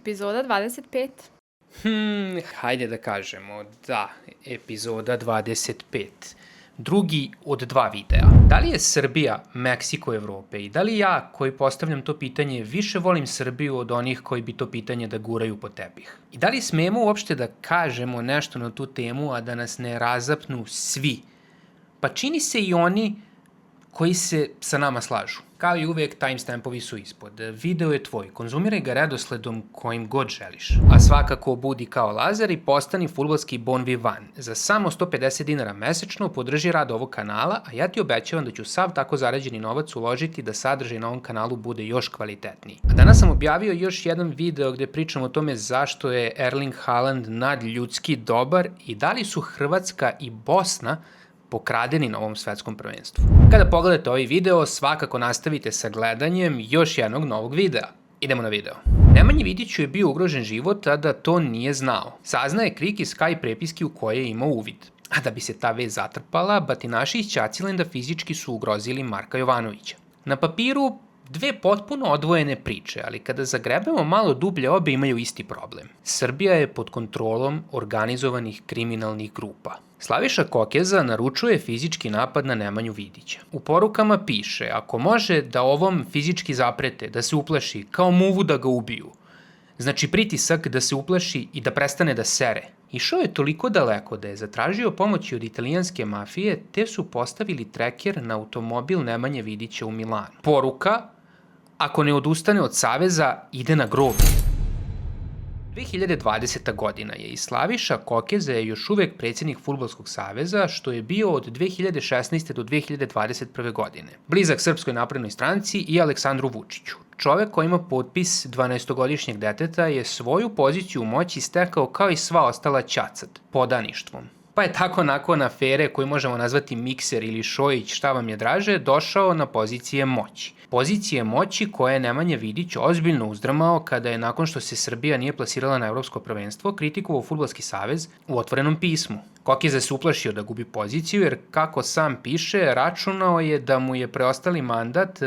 Epizoda 25. Hajde da kažemo, da, epizoda 25. Drugi od dva videa. Da li je Srbija Meksiko Evrope i da li ja, koji postavljam to pitanje, više volim Srbiju od onih koji bi to pitanje da guraju po tepih? I da li smemo uopšte da kažemo nešto na tu temu, a da nas ne razapnu svi? Pa čini se i oni koji se sa nama slažu. Kao i uvek, timestampovi su ispod. Video je tvoj, konzumiraj ga redosledom kojim god želiš. A svakako budi kao Lazar i postani fudbalski bon vivant. Za samo 150 dinara mesečno podrži rad ovog kanala, a ja ti obećavam da ću sav tako zarađeni novac uložiti da sadržaj na ovom kanalu bude još kvalitetniji. A danas sam objavio još jedan video gde pričam o tome zašto je Erling Haaland nadljudski dobar i da li su Hrvatska i Bosna pokradeni na ovom svetskom prvenstvu. Kada pogledate ovaj video, svakako nastavite sa gledanjem još jednog novog videa. Idemo na video. Nemanji Vidiću je bio ugrožen život, a da to nije znao. Saznaje krik iz Sky prepiski u koje je imao uvid. A da bi se ta vez zatrpala, batinaši iz Ćacilenda fizički su ugrozili Marka Jovanovića. Na papiru dve potpuno odvojene priče, ali kada zagrebemo malo dublje, obe imaju isti problem. Srbija je pod kontrolom organizovanih kriminalnih grupa. Slaviša Kokeza naručuje fizički napad na Nemanju Vidića. U porukama piše, ako može da ovom fizički zaprete, da se uplaši, kao muvu da ga ubiju. Znači pritisak da se uplaši i da prestane da sere. Išao je toliko daleko da je zatražio pomoći od italijanske mafije, te su postavili treker na automobil Nemanje Vidića u Milanu. Poruka, ako ne odustane od saveza, ide na groblje. 2020. godina je i Slaviša Kokeza je još uvek predsjednik Fudbalskog saveza, što je bio od 2016. do 2021. godine. Blizak Srpskoj naprednoj stranci i Aleksandru Vučiću. Čovek koji ima potpis 12-godišnjeg deteta je svoju poziciju u moći stekao kao i sva ostala ćacat, podaništvom. Pa je tako nakon afere koju možemo nazvati Mikser ili Šojić, šta vam je draže, došao na pozicije moći. Pozicije moći koje je Nemanja Vidić ozbiljno uzdramao kada je nakon što se Srbija nije plasirala na Evropsko prvenstvo kritikovao Fudbalski savez u otvorenom pismu. Kokeza se uplašio da gubi poziciju jer, kako sam piše, računao je da mu je preostali mandat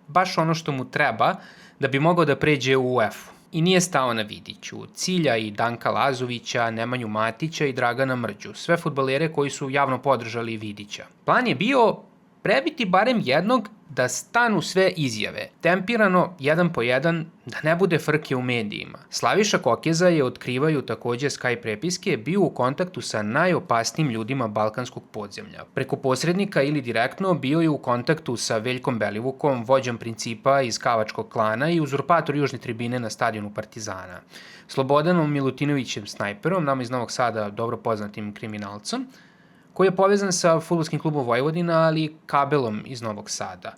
baš ono što mu treba da bi mogao da pređe u UEFA. I nije stao na Vidiću. Cilja i Danka Lazovića, Nemanju Matića i Dragana Mrđu, sve fudbalere koji su javno podržali Vidića. Plan je bio prebiti barem jednog da stanu sve izjave, tempirano, jedan po jedan, da ne bude frke u medijima. Slaviša Kokeza je, otkrivaju takođe Sky prepiske, bio u kontaktu sa najopasnijim ljudima balkanskog podzemlja. Preko posrednika ili direktno bio je u kontaktu sa Veljkom Belivukom, vođom principa iz Kavačkog klana i uzurpator južne tribine na stadionu Partizana. Slobodanom Milutinovićem snajperom, nama iz Novog Sada dobro poznatim kriminalcom, koji je povezan sa Fudbalskim klubom Vojvodina, ali i Kabelom iz Novog Sada.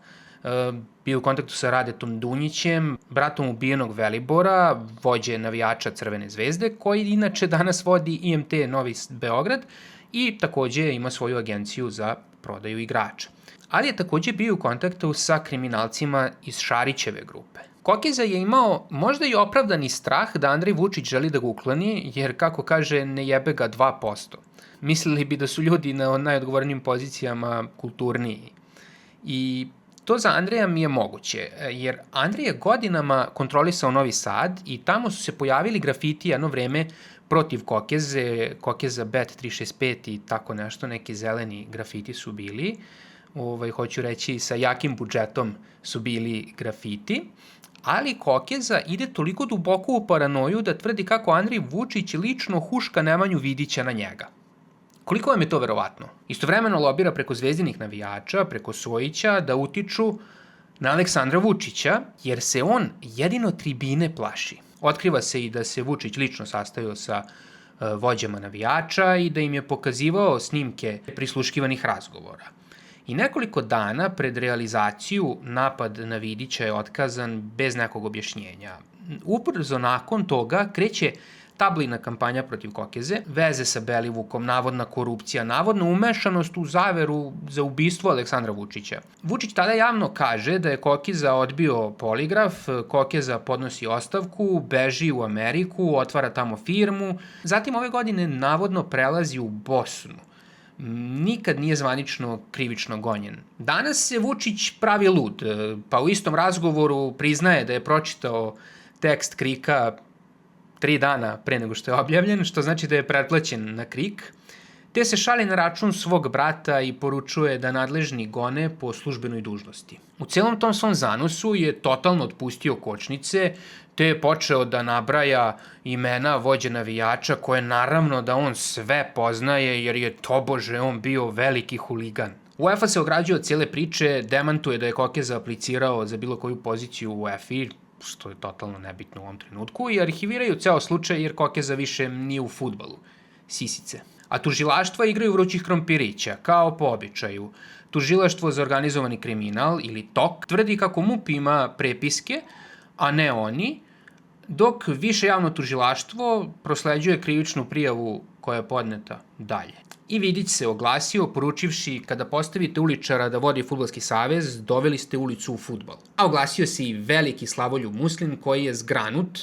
Bio u kontaktu sa Radetom Dunjićem, bratom ubijenog Velibora, vođe navijača Crvene zvezde, koji inače danas vodi IMT Novi Beograd i takođe ima svoju agenciju za prodaju igrača. Ali je takođe bio u kontaktu sa kriminalcima iz Šarićeve grupe. Kokeza je imao možda i opravdani strah da Andrej Vučić želi da ga ukloni, jer, kako kaže, ne jebe ga 2%. Mislili bi da su ljudi na najodgovornijim pozicijama kulturniji. I to za Andreja mi je moguće, jer Andrej je godinama kontrolisao Novi Sad i tamo su se pojavili grafiti jedno vreme protiv Kokeze, Kokeza Bet 365 i tako nešto, neki zeleni grafiti su bili. Hoću reći, sa jakim budžetom su bili grafiti. Ali Kokeza ide toliko duboko u paranoju da tvrdi kako Andrej Vučić lično huška Nemanju Vidića na njega. Koliko vam je to verovatno? Istovremeno lobira preko zvezdinih navijača, preko Sojića, da utiču na Aleksandra Vučića, jer se on jedino tribine plaši. Otkriva se i da se Vučić lično sastavio sa vođama navijača i da im je pokazivao snimke prisluškivanih razgovora. I nekoliko dana pred realizaciju napad na Vidića je otkazan bez nekog objašnjenja. Ubrzo nakon toga kreće tabloidna kampanja protiv Kokeze, veze sa Belivukom, navodna korupcija, navodna umešanost u zaveru za ubistvo Aleksandra Vučića. Vučić tada javno kaže da je Kokeza odbio poligraf, Kokeza podnosi ostavku, beži u Ameriku, otvara tamo firmu, zatim ove godine navodno prelazi u Bosnu. Nikad nije zvanično krivično gonjen. Danas se Vučić pravi lud, pa u istom razgovoru priznaje da je pročitao tekst KRIK-a 3 dana pre nego što je objavljen, što znači da je pretplaćen na KRIK, te se šali na račun svog brata i poručuje da nadležni gone po službenoj dužnosti. U celom tom svom zanosu je totalno otpustio kočnice, te je počeo da nabraja imena vođe navijača koje naravno da on sve poznaje jer je tobože on bio veliki huligan. UEFA se ograđuje od cijele priče, demantuje da je Kokeza aplicirao za bilo koju poziciju u UEFA, što je totalno nebitno u ovom trenutku, i arhiviraju ceo slučaj jer Kokeza više nije u fudbalu. Sisice. A tužilaštva igraju vrućih krompirića, kao po običaju. Tužilaštvo za organizovani kriminal, ili TOK, tvrdi kako MUP ima prepiske, a ne oni, dok više javno tužilaštvo prosleđuje krivičnu prijavu koja je podneta dalje. I Vidić se oglasio poručivši kada postavite uličara da vodi Fudbalski savez, doveli ste ulicu u fudbal. A oglasio se i veliki Slavoljub Muslin koji je zgranut,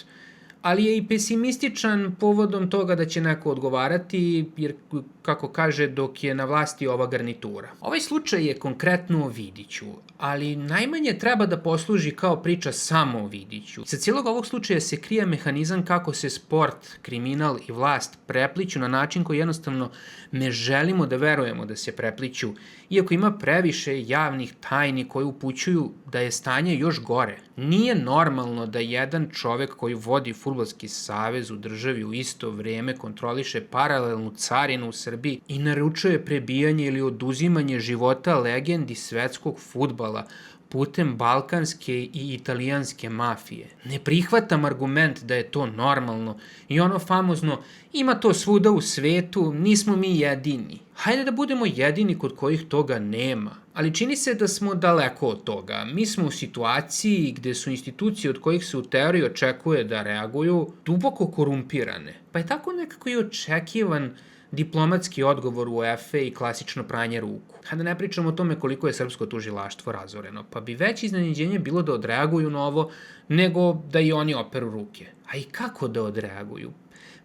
ali je i pesimističan povodom toga da će neko odgovarati, jer, kako kaže, dok je na vlasti ova garnitura. Ovaj slučaj je konkretno o Vidiću, ali najmanje treba da posluži kao priča samo o Vidiću. Sa cijelog ovog slučaja se krije mehanizam kako se sport, kriminal i vlast prepliću na način koji jednostavno ne želimo da verujemo da se prepliću, iako ima previše javnih tajni koje upućuju da je stanje još gore. Nije normalno da jedan čovek koji vodi Fudbalski savez u državi u isto vrijeme kontroliše paralelnu carinu u Srbiji i naručuje prebijanje ili oduzimanje života legendi svetskog fudbala putem balkanske i italijanske mafije. Ne prihvatam argument da je to normalno i ono famozno ima to svuda u svetu, nismo mi jedini. Hajde da budemo jedini kod kojih toga nema. Ali čini se da smo daleko od toga. Mi smo u situaciji gde su institucije od kojih se u teoriji očekuje da reaguju duboko korumpirane. Pa je tako nekako i očekivan diplomatski odgovor UEFA i klasično pranje ruku. A da ne pričamo o tome koliko je srpsko tužilaštvo razoreno, pa bi veće iznenađenje bilo da odreaguju na ovo nego da i oni operu ruke. A i kako da odreaguju?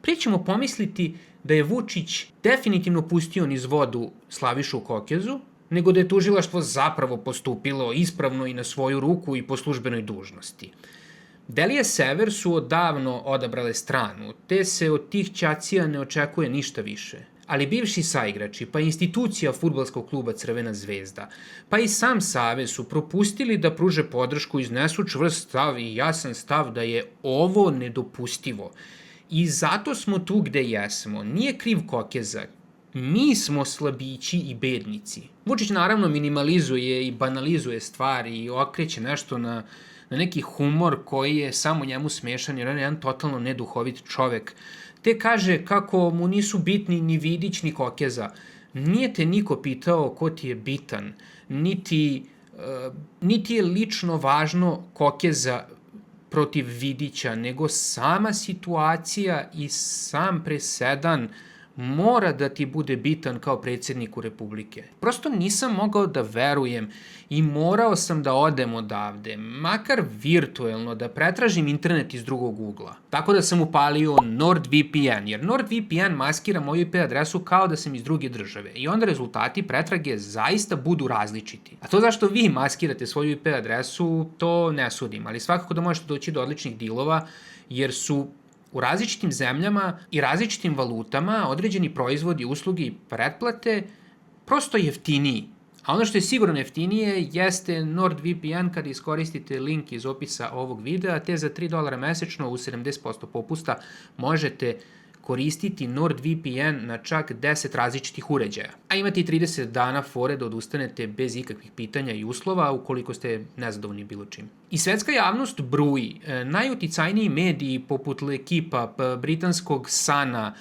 Prije ćemo pomisliti da je Vučić definitivno pustio niz vodu Slavišu Kokezu, nego da je tužilaštvo zapravo postupilo ispravno i na svoju ruku i po službenoj dužnosti. Delije Sever su odavno odabrale stranu, te se od tih ćacija ne očekuje ništa više. Ali bivši saigrači, pa institucija Fudbalskog kluba Crvena zvezda, pa i sam savez su propustili da pruže podršku, iznesu čvrst stav i jasan stav da je ovo nedopustivo. I zato smo tu gde jesmo. Nije kriv Kokeza. Mi smo slabići i bednici. Vučić naravno minimalizuje i banalizuje stvari i okreće nešto na neki humor koji je samo njemu smešan jer on je jedan totalno neduhovit čovek. Te kaže kako mu nisu bitni ni Vidić ni Kokeza. Nije te niko pitao ko ti je bitan, niti je lično važno Kokeza protiv Vidića, nego sama situacija i sam presedan mora da ti bude bitan kao predsjedniku Republike. Prosto nisam mogao da verujem i morao sam da odem odavde, makar virtuelno, da pretražim internet iz drugog ugla. Tako da sam upalio NordVPN, jer NordVPN maskira moju IP adresu kao da sam iz druge države i onda rezultati pretrage zaista budu različiti. A to zašto vi maskirate svoju IP adresu, to ne sudim, ali svakako da možete doći do odličnih dilova, jer su u različitim zemljama i različitim valutama određeni proizvodi, usluge i pretplate prosto jeftiniji. A ono što je sigurno jeftinije jeste NordVPN kada iskoristite link iz opisa ovog videa, te za $3 mesečno u 70% popusta možete koristiti NordVPN na čak 10 različitih uređaja. A imate i 30 dana fore da odustanete bez ikakvih pitanja i uslova ukoliko ste nezadovoljni bilo čim. I svetska javnost bruji. Najuticajniji mediji poput L'Equipa, britanskog Sana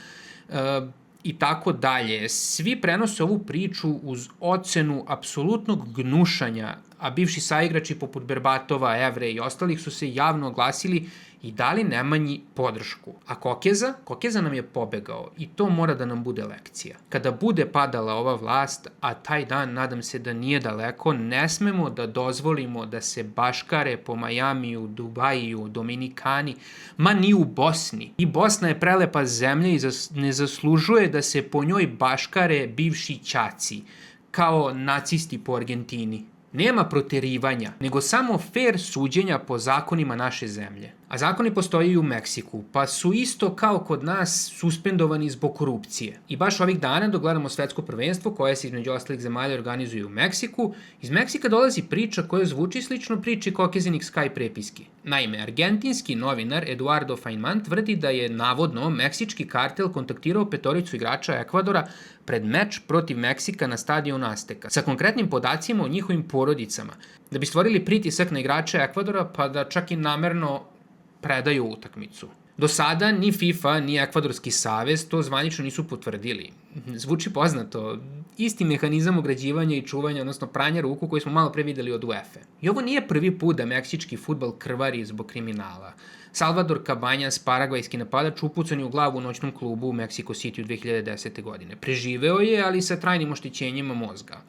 i tako dalje, svi prenose ovu priču uz ocenu apsolutnog gnušanja, a bivši saigrači poput Berbatova, Evre i ostalih su se javno oglasili i dali Nemanji podršku. A Kokeza nam je pobegao i to mora da nam bude lekcija. Kada bude padala ova vlast, a taj dan nadam se da nije daleko, ne smemo da dozvolimo da se baškare po Majamiju, Dubaju, Dominikani, ma ni u Bosni. I Bosna je prelepa zemlja i ne zaslužuje da se po njoj baškare bivši ćaci, kao nacisti po Argentini. Nema proterivanja, nego samo fair suđenja po zakonima naše zemlje. A zakoni postoji i u Meksiku, pa su isto kao kod nas suspendovani zbog korupcije. I baš ovih dana dok gledamo svetsko prvenstvo koje se između ostalih zemalja organizuje u Meksiku, iz Meksika dolazi priča koja zvuči slično priči Kokezinih Sky prepiski. Naime, argentinski novinar Eduardo Feynman tvrdi da je navodno meksički kartel kontaktirao petoricu igrača Ekvadora pred meč protiv Meksika na stadionu Azteka, sa konkretnim podacima o njihovim porodicama, da bi stvorili pritisak na igrače Ekvadora pa da čak i namerno predaju utakmicu. Do sada ni FIFA, ni Ekvadorski savez to zvanično nisu potvrdili. Zvuči poznato, isti mehanizam ugrađivanja i čuvanja, odnosno pranja ruku koji smo malo pre videli od UEFA. I ovo nije prvi put da meksički fudbal krvari zbog kriminala. Salvador Cabañas, paragvajski napadač, upucan je u glavu u noćnom klubu u Mexico City u 2010. godine. Preživeo je, ali sa trajnim oštećenjima mozga.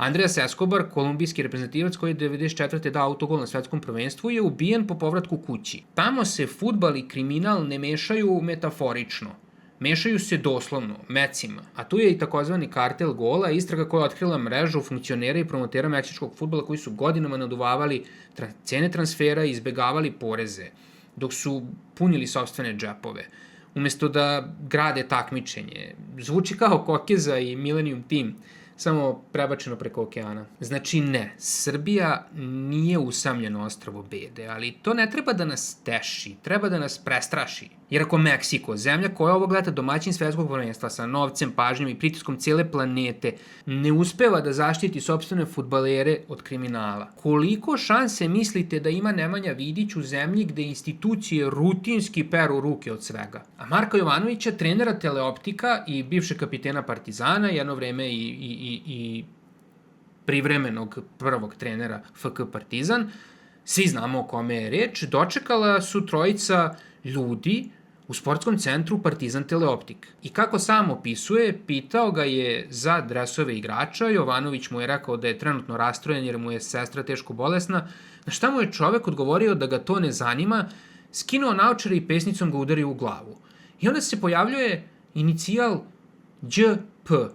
Andreas Escobar, kolumbijski reprezentativac koji je 1994. dao autogol na svetskom prvenstvu, je ubijen po povratku kući. Tamo se fudbal i kriminal ne mešaju metaforično. Mešaju se doslovno, mecima. A tu je i takozvani kartel gola, istraga koja je otkrila mrežu funkcionera i promotera meksičkog fudbala koji su godinama naduvavali cene transfera i izbegavali poreze, dok su punili sopstvene džepove. Umesto da grade takmičenje. Zvuči kao Kokeza i Millennium Team, samo prebačeno preko okeana. Znači ne, Srbija nije usamljeno ostrvo bede, ali to ne treba da nas teši, treba da nas prestraši. Jer ako Meksiko, zemlja koja ovog leta domaćin svetskog prvenstva sa novcem, pažnjom i pritiskom cijele planete, ne uspeva da zaštiti sopstvene fudbalere od kriminala, koliko šanse mislite da ima Nemanja Vidić u zemlji gde institucije rutinski peru ruke od svega? A Marka Jovanovića, trenera Teleoptika i bivšeg kapitena Partizana, jedno vreme i privremenog prvog trenera FK Partizan, svi znamo o kome je reč, dočekala su trojica ljudi u sportskom centru Partizan Teleoptik. I kako sam opisuje, pitao ga je za dresove igrača, Jovanović mu je rekao da je trenutno rastrojen jer mu je sestra teško bolesna, na šta mu je čovek odgovorio da ga to ne zanima, skinuo naočare i pesnicom ga udario u glavu. I onda se pojavljuje inicijal ĐP,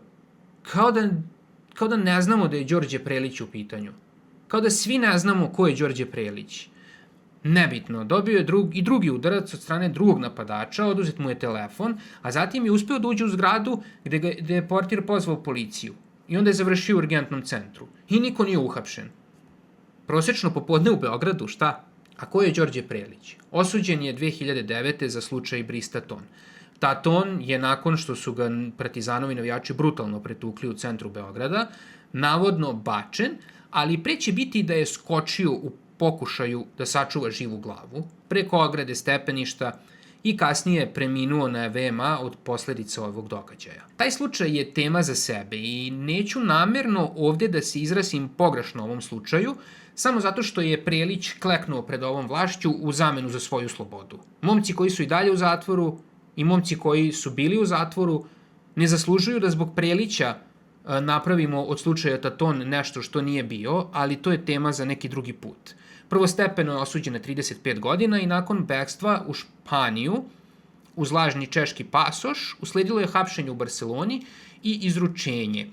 kao da ne znamo da je Đorđe Prelić u pitanju. Kao da svi ne znamo ko je Đorđe Prelić. Nebitno, dobio je i drugi udarac od strane drugog napadača, oduzet mu je telefon, a zatim je uspeo da uđe u zgradu gde je portir pozvao policiju. I onda je završio u urgentnom centru. I niko nije uhapšen. Prosečno popodne u Beogradu, šta? A ko je Đorđe Prelić? Osuđen je 2009. za slučaj Brista Ton. Ta Ton je nakon što su ga Partizanovi navijači brutalno pretukli u centru Beograda, navodno bačen, ali pre će biti da je skočio u pokušaju da sačuva živu glavu, preko ograde stepeništa i kasnije preminuo na VMA od posledica ovog događaja. Taj slučaj je tema za sebe i neću namerno ovde da se izrasim pogrešno ovom slučaju, samo zato što je Prelić kleknuo pred ovom vlašću u zamenu za svoju slobodu. Momci koji su i dalje u zatvoru i momci koji su bili u zatvoru ne zaslužuju da zbog Prelića napravimo od slučaja Taton nešto što nije bio, ali to je tema za neki drugi put. Prvostepeno je osuđen na 35 godina i nakon bekstva u Španiju uz lažni češki pasoš usledilo je hapšenje u Barceloni i izručenje.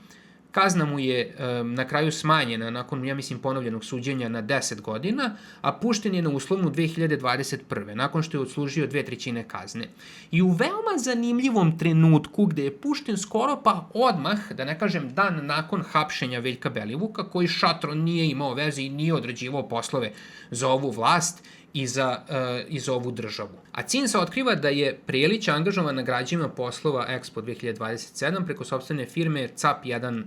Kazna mu je na kraju smanjena nakon, ja mislim, ponovljenog suđenja na 10 godina, a pušten je na uslovnu 2021. nakon što je odslužio 2/3 kazne. I u veoma zanimljivom trenutku gde je pušten skoro pa odmah, da ne kažem dan nakon hapšenja Veljka Belivuka, koji šatro nije imao veze i nije odrađivao poslove za ovu vlast i za ovu državu. A CIN se otkriva da je Prelić angažovan na građima poslova Expo 2027 preko sopstvene firme CAP1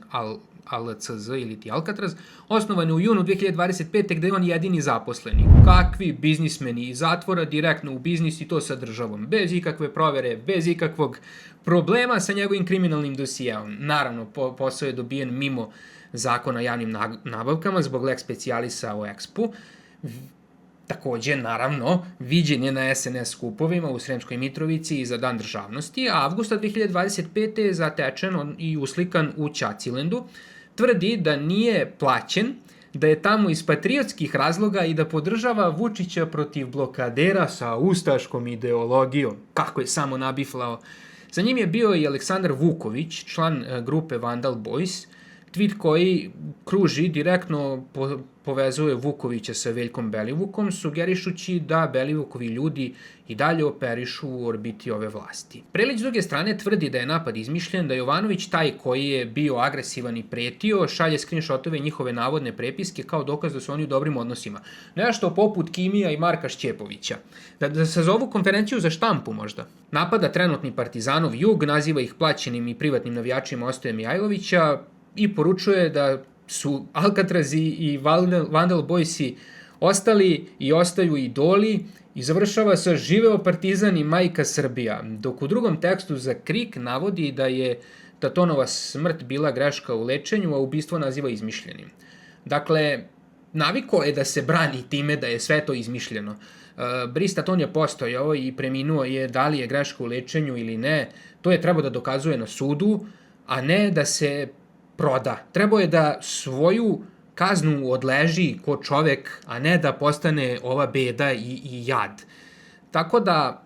ALCZ ili ti Alcatraz, osnovane u junu 2025. gde je on jedini zaposleni. Kakvi biznismeni iz zatvora direktno u biznis i to sa državom, bez ikakve provere, bez ikakvog problema sa njegovim kriminalnim dosijeom. Naravno, posao je dobijen mimo zakona o javnim nabavkama zbog lex specialisa o Expu. Takođe, naravno, viđen je na SNS skupovima u Sremskoj Mitrovici i za Dan državnosti, a avgusta 2025. je zatečen i uslikan u Ćacilendu. Tvrdi da nije plaćen, da je tamo iz patriotskih razloga i da podržava Vučića protiv blokadera sa ustaškom ideologijom. Kako je samo nabiflao. Za njim je bio i Aleksandar Vuković, član grupe Vandal Boys, tweet koji kruži direktno povezuje Vukovića sa Veljkom Belivukom, sugerišući da Belivukovi ljudi i dalje operišu u orbiti ove vlasti. Prelić s druge strane tvrdi da je napad izmišljen, da je Jovanović taj koji je bio agresivan i pretio, šalje screenshotove njihove navodne prepiske kao dokaz da su oni u dobrim odnosima. Nešto poput Kimija i Marka Šćepovića. Da sazovu konferenciju za štampu možda. Napada trenutni Partizanov jug, naziva ih plaćenim i privatnim navijačima Ostoje Mijajlovića i poručuje da su Alcatrazi i Vandal Boysi ostali i ostaju idoli i završava sa živeo Partizan i majka Srbija, dok u drugom tekstu za KRIK navodi da je Tatonova smrt bila greška u lečenju, a ubistvo naziva izmišljenim. Dakle, naviko je da se brani time da je sve to izmišljeno. Brice Taton je postojao i preminuo je, da li je greška u lečenju ili ne, to je trebao da dokazuje na sudu, a ne da se proda. Trebao je da svoju kaznu odleži ko čovek, a ne da postane ova beda i jad. Tako da,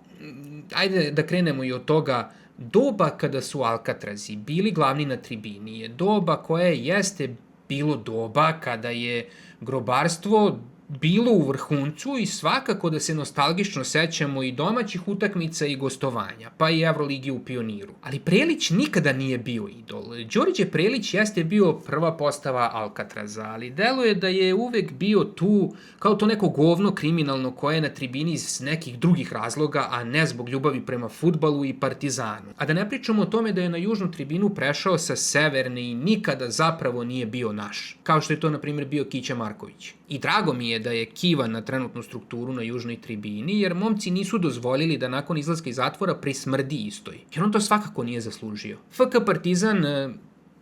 ajde da krenemo i od toga, doba kada su Alcatrazi bili glavni na tribini je doba koje jeste bilo doba kada je grobarstvo bilo u vrhuncu i svakako da se nostalgično sećamo i domaćih utakmica i gostovanja, pa i Evroligi u Pioniru. Ali Prelić nikada nije bio idol. Đorđe Prelić jeste bio prva postava Alcatraza, ali deluje da je uvek bio tu kao to neko govno kriminalno koje je na tribini iz nekih drugih razloga, a ne zbog ljubavi prema fudbalu i Partizanu. A da ne pričamo o tome da je na južnu tribinu prešao sa severne i nikada zapravo nije bio naš, kao što je to na primjer bio Kića Marković. I drago mi je da je kivan na trenutnu strukturu na južnoj tribini, jer momci nisu dozvolili da nakon izlaska iz zatvora prismrdi istoj, jer on to svakako nije zaslužio. FK Partizan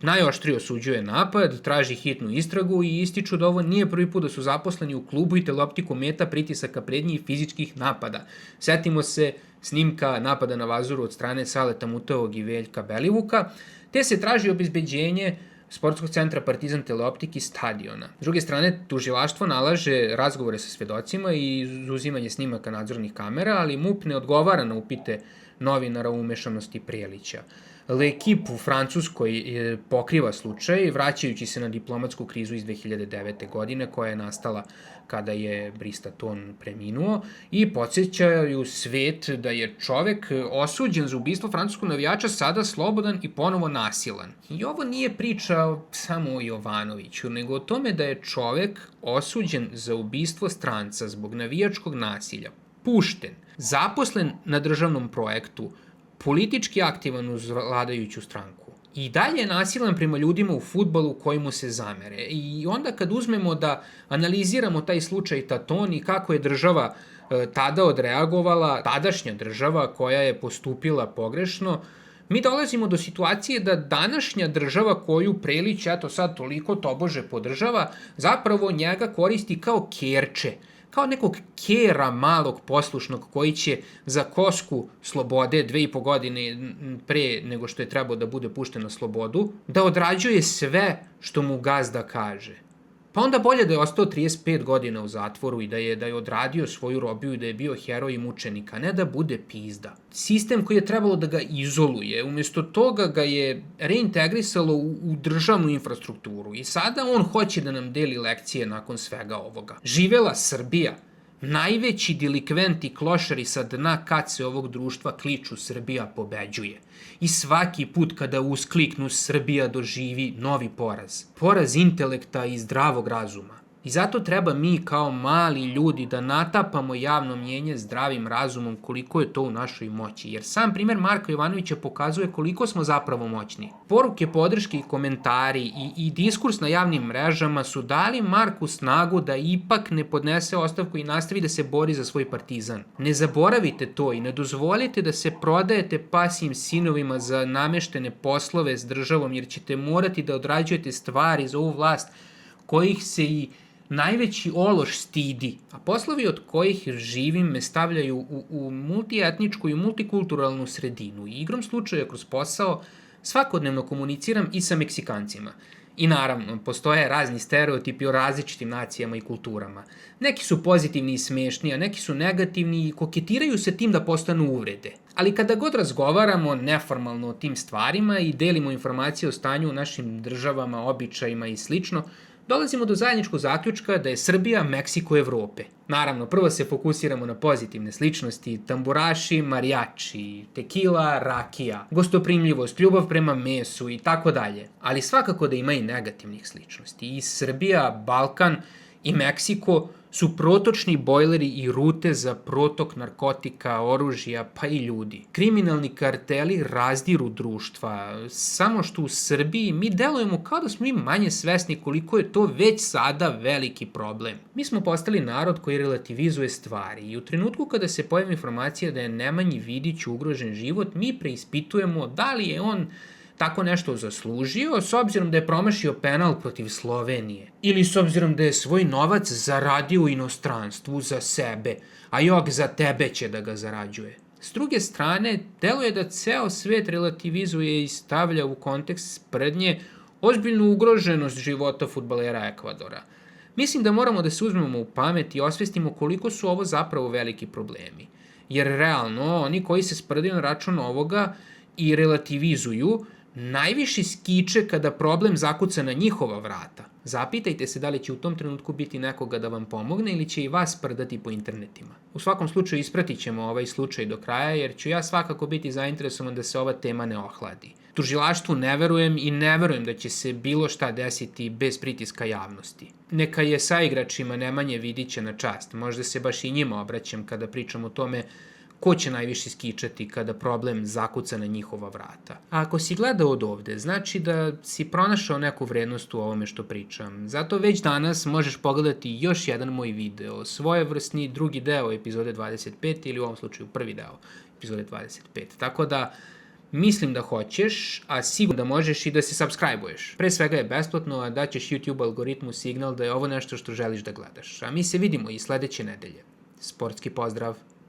najoštrije osuđuje napad, traži hitnu istragu i ističu da ovo nije prvi put da su zaposleni u klubu i teleoptiku meta pritisaka prednji i fizičkih napada. Setimo se snimka napada na Vazuru od strane Saleta Mutavog i Veljka Belivuka, te se traži obezbeđenje Sportskog centra Partizan teleoptiki stadiona. S druge strane, tužilaštvo nalaže razgovore sa svedocima i uzimanje snimaka nadzornih kamera, ali MUP ne odgovara na upite novinara o umešanosti Prelića. L'Equipe u Francuskoj pokriva slučaj, vraćajući se na diplomatsku krizu iz 2009. godine, koja je nastala kada je Brice Taton preminuo, i podsjećaju svet da je čovek osuđen za ubistvo francuskog navijača sada slobodan i ponovo nasilan. I ovo nije priča samo o Jovanoviću, nego o tome da je čovek osuđen za ubistvo stranca zbog navijačkog nasilja, pušten, zaposlen na državnom projektu, politički aktivan uz vladajuću stranku. I dalje je nasilan prema ljudima u fudbalu koji mu se zamere. I onda kad uzmemo da analiziramo taj slučaj Taton i kako je država tada odreagovala, tadašnja država koja je postupila pogrešno, mi dolazimo do situacije da današnja država koju Prelić eto sad toliko tobože podržava, zapravo njega koristi kao kerče, kao nekog kera malog poslušnog koji će za kosku slobode 2,5 godine pre nego što je trebao da bude pušten na slobodu, da odrađuje sve što mu gazda kaže. Pa onda bolje da je ostao 35 godina u zatvoru i da je odradio svoju robiju i da je bio heroj i mučenik, a ne da bude pizda. Sistem koji je trebalo da ga izoluje, umjesto toga ga je reintegrisalo u državnu infrastrukturu i sada on hoće da nam deli lekcije nakon svega ovoga. Živela Srbija! Najveći delikventi i klošari sa dna kace ovog društva kliču Srbija pobeđuje. I svaki put kada uskliknu Srbija doživi novi poraz. Poraz intelekta i zdravog razuma. I zato treba mi kao mali ljudi da natapamo javno mnjenje zdravim razumom koliko je to u našoj moći. Jer sam primer Marka Jovanovića pokazuje koliko smo zapravo moćni. Poruke, podrške i komentari i diskurs na javnim mrežama su dali Marku snagu da ipak ne podnese ostavku i nastavi da se bori za svoj Partizan. Ne zaboravite to i ne dozvolite da se prodajete pasijim sinovima za nameštene poslove s državom, jer ćete morati da odrađujete stvari za ovu vlast kojih se i najveći ološ stidi, a poslovi od kojih živim me stavljaju u multietničku i multikulturalnu sredinu. I igrom slučaja kroz posao svakodnevno komuniciram i sa Meksikancima. I naravno, postoje razni stereotipi o različitim nacijama i kulturama. Neki su pozitivni i smešni, a neki su negativni i koketiraju se tim da postanu uvrede. Ali kada god razgovaramo neformalno o tim stvarima i delimo informacije o stanju u našim državama, običajima i slično, dolazimo do zajedničkog zaključka da je Srbija Meksiko Evrope. Naravno, prvo se fokusiramo na pozitivne sličnosti, tamburaši, marijači, tekila, rakija, gostoprimljivost, ljubav prema mesu i tako dalje. Ali svakako da ima i negativnih sličnosti. I Srbija, Balkan i Meksiko su protočni bojleri i rute za protok narkotika, oružja, pa i ljudi. Kriminalni karteli razdiru društva, samo što u Srbiji mi delujemo kao da smo mi manje svesni koliko je to već sada veliki problem. Mi smo postali narod koji relativizuje stvari i u trenutku kada se pojavi informacija da je Nemanji Vidiću ugrožen život, mi preispitujemo da li je on tako nešto zaslužio, s obzirom da je promašio penal protiv Slovenije. Ili s obzirom da je svoj novac zaradio u inostranstvu za sebe, a jok za tebe će da ga zarađuje. S druge strane, deluje da ceo svet relativizuje i stavlja u kontekst sprdnje ozbiljnu ugroženost života fudbalera Ekvadora. Mislim da moramo da se uzmemo u pamet i osvestimo koliko su ovo zapravo veliki problemi. Jer realno, oni koji se sprdaju na račun ovoga i relativizuju, najviše skiče kada problem zakuca na njihova vrata. Zapitajte se da li će u tom trenutku biti nekoga da vam pomogne ili će i vas sprdati po internetima. U svakom slučaju ispratit ćemo ovaj slučaj do kraja jer ću ja svakako biti zainteresovan da se ova tema ne ohladi. Tužilaštvu ne verujem i ne verujem da će se bilo šta desiti bez pritiska javnosti. Neka je saigračima Nemanje Vidića na čast, možda se baš i njima obraćam kada pričam o tome ko će najviše skičati kada problem zakuca na njihova vrata. A ako si gledao od ovde, znači da si pronašao neku vrednost u ovome što pričam. Zato već danas možeš pogledati još jedan moj video, svojevrsni drugi deo epizode 25 ili u ovom slučaju prvi deo epizode 25. Tako da mislim da hoćeš, a sigurno da možeš i da se subscribe-uješ. Pre svega je besplatno, a daćeš YouTube algoritmu signal da je ovo nešto što želiš da gledaš. A mi se vidimo i sledeće nedelje. Sportski pozdrav!